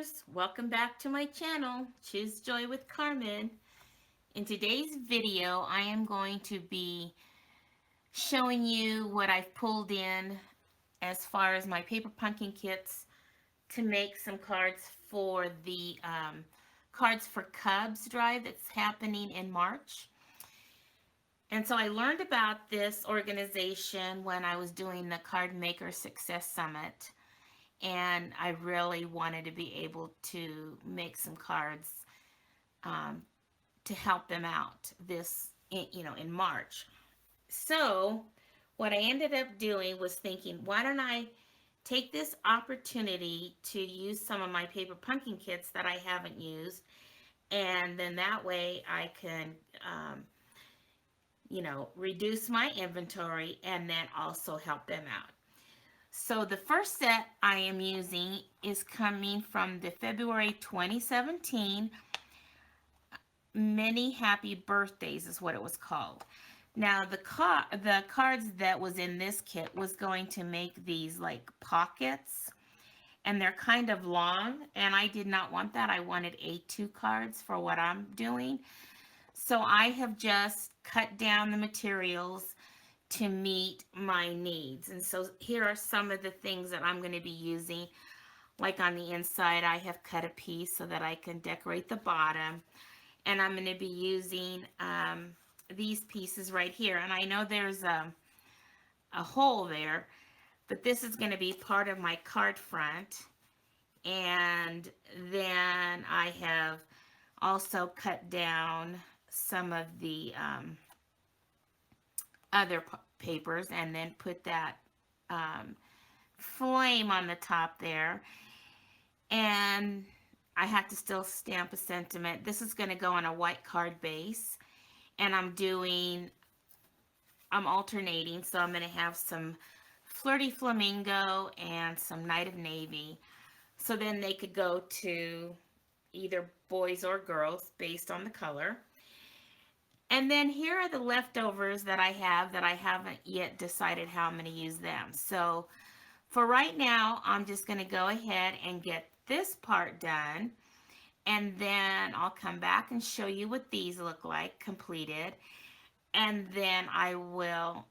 viewers, welcome back to my channel, Choose Joy with Carmen. In today's video, I am going to be showing you what I've pulled in as far as my paper pumpkin kits to make some cards for the Cards for Cubs drive that's happening in March. And so I learned about this organization when I was doing the Card Maker Success Summit, and I really wanted to be able to make some cards um, to help them out in March. So what I ended up doing was thinking, why don't I take this opportunity to use some of my paper pumpkin kits that I haven't used, and then that way I can reduce my inventory and then also help them out. So the first set I am using is coming from the February 2017 Many Happy Birthdays is what it was called. Now the cards that was in this kit was going to make these like pockets, and they're kind of long, and I did not want that. I wanted A2 cards for what I'm doing. So I have just cut down the materials to meet my needs. And so here are some of the things that I'm going to be using. Like on the inside, I have cut a piece so that I can decorate the bottom. And I'm going to be using these pieces right here. And I know there's a hole there, but this is going to be part of my card front. And then I have also cut down some of the other papers and then put that flame on the top there. And I have to still stamp a sentiment. This is going to go on a white card base, and I'm alternating, so I'm going to have some Flirty Flamingo and some Night of Navy. So then they could go to either boys or girls based on the color. And then here are the leftovers that I have that I haven't yet decided how I'm going to use them. So for right now, I'm just going to go ahead and get this part done. And then I'll come back and show you what these look like completed. And then I will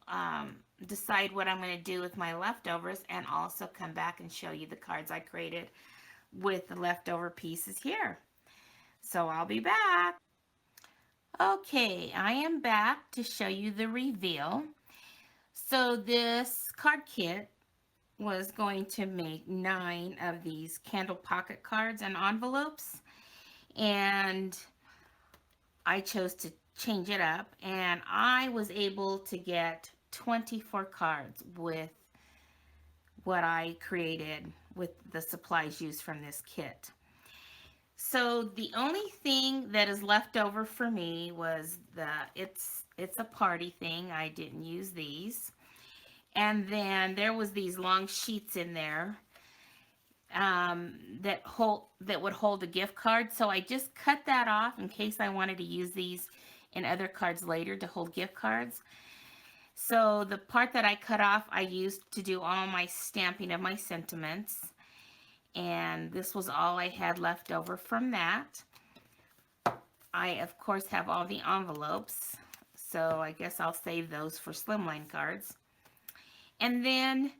decide what I'm going to do with my leftovers, and also come back and show you the cards I created with the leftover pieces here. So I'll be back. Okay, I am back to show you the reveal. So this card kit was going to make 9 of these candle pocket cards and envelopes, and I chose to change it up, and I was able to get 24 cards with what I created with the supplies used from this kit. So the only thing that is left over for me was it's a party thing. I didn't use these. And then there was these long sheets in there that would hold a gift card. So I just cut that off in case I wanted to use these in other cards later to hold gift cards. So the part that I cut off, I used to do all my stamping of my sentiments. And this was all I had left over from that. I, of course, have all the envelopes, so I guess I'll save those for slimline cards. And then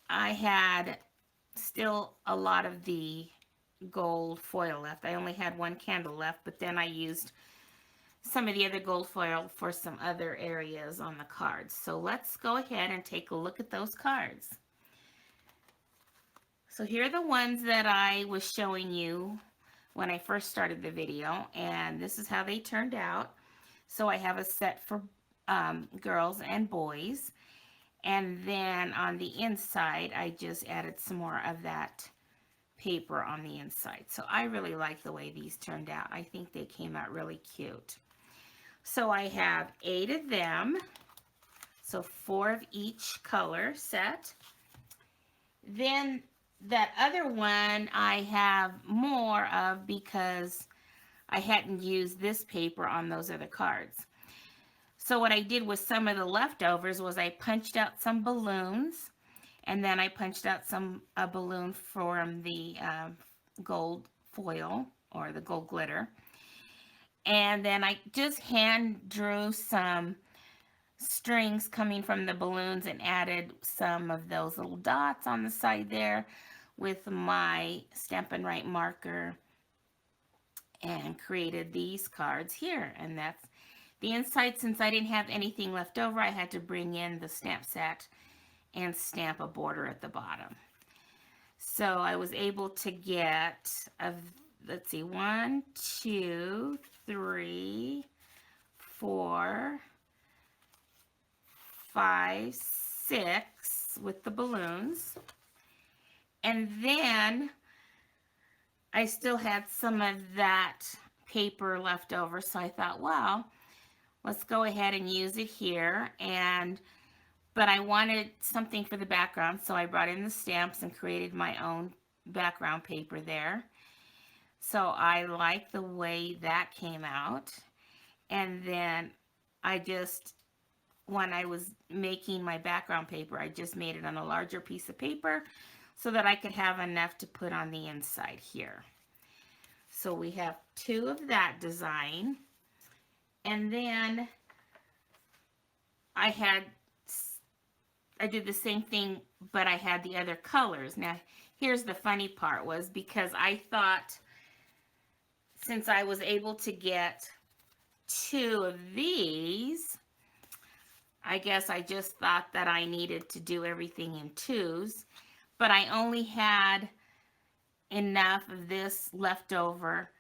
I had still a lot of the gold foil left. I only had one candle left, but then I used some of the other gold foil for some other areas on the cards. So let's go ahead and take a look at those cards. So here are the ones that I was showing you when I first started the video, and this is how they turned out. So I have a set for girls and boys, and then on the inside I just added some more of that paper on the inside. So I really like the way these turned out. I think they came out really cute. So I have 8 of them, so 4 of each color set. Then that other one I have more of because I hadn't used this paper on those other cards. So what I did with some of the leftovers was I punched out some balloons, and then I punched out a balloon from the gold foil or the gold glitter. And then I just hand drew some strings coming from the balloons and added some of those little dots on the side there with my Stampin' Write marker and created these cards here. And that's the inside. Since I didn't have anything left over, I had to bring in the stamp set and stamp a border at the bottom. So I was able to get, let's see, 1, 2, 3, 4, 5, 6 with the balloons. And then I still had some of that paper left over, so I thought, well, let's go ahead and use it here. But I wanted something for the background, so I brought in the stamps and created my own background paper there. So I like the way that came out. And then when I was making my background paper, I just made it on a larger piece of paper so that I could have enough to put on the inside here. So we have 2 of that design. And then I did the same thing, but I had the other colors. Now, here's the funny part, was because I thought, since I was able to get 2 of these, I guess I just thought that I needed to do everything in 2s, but I only had enough of this left over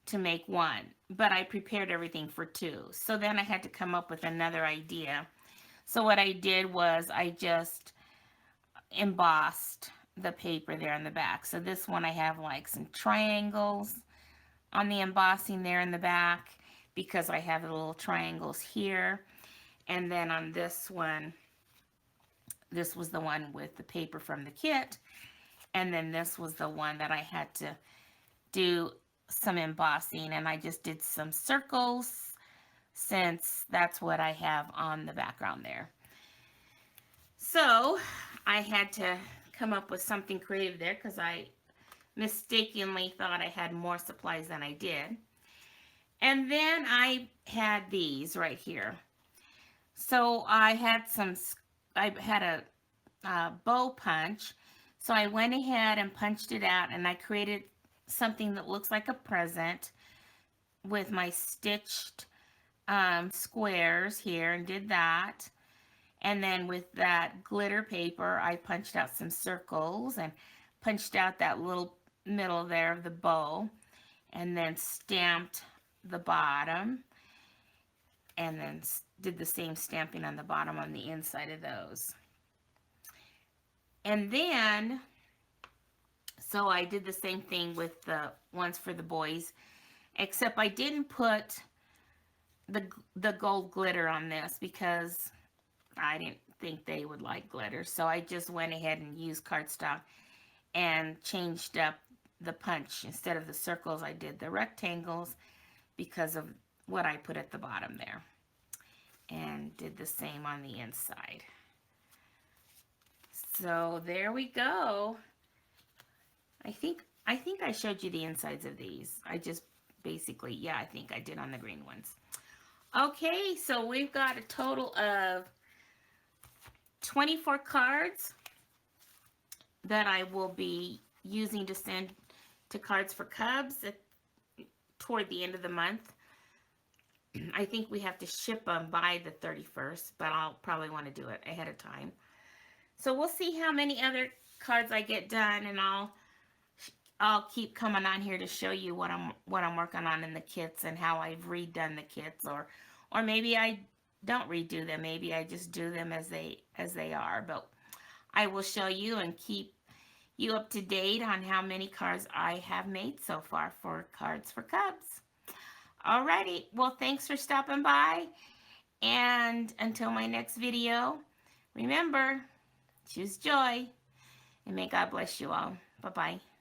to make 1, but I prepared everything for 2. So then I had to come up with another idea. So what I did was I just embossed the paper there in the back. So this one I have like some triangles on the embossing there in the back because I have the little triangles here. And then on this one, this was the one with the paper from the kit. And then this was the one that I had to do some embossing, and I just did some circles since that's what I have on the background there. So I had to come up with something creative there because I mistakenly thought I had more supplies than I did. And then I had these right here. So I had a bow punch. So I went ahead and punched it out, and I created something that looks like a present with my stitched squares here, and did that. And then with that glitter paper, I punched out some circles and punched out that little middle there of the bow, and then stamped the bottom, and then did the same stamping on the bottom on the inside of those. And then, so I did the same thing with the ones for the boys, except I didn't put the gold glitter on this because I didn't think they would like glitter. So I just went ahead and used cardstock and changed up the punch. Instead of the circles, I did the rectangles because of what I put at the bottom there. And did the same on the inside. So there we go. I think I showed you the insides of these. I just basically, yeah, I think I did on the green ones. Okay, so we've got a total of 24 cards that I will be using to send to Cards for Cubs toward the end of the month. I think we have to ship them by the 31st, but I'll probably want to do it ahead of time. So we'll see how many other cards I get done, and I'll keep coming on here to show you what I'm working on in the kits and how I've redone the kits, or maybe I don't redo them. Maybe I just do them as they are. But I will show you and keep you up to date on how many cards I have made so far for Cards for Cubs. Alrighty, well, thanks for stopping by, and until my next video, remember, choose joy, and may God bless you all. Bye-bye.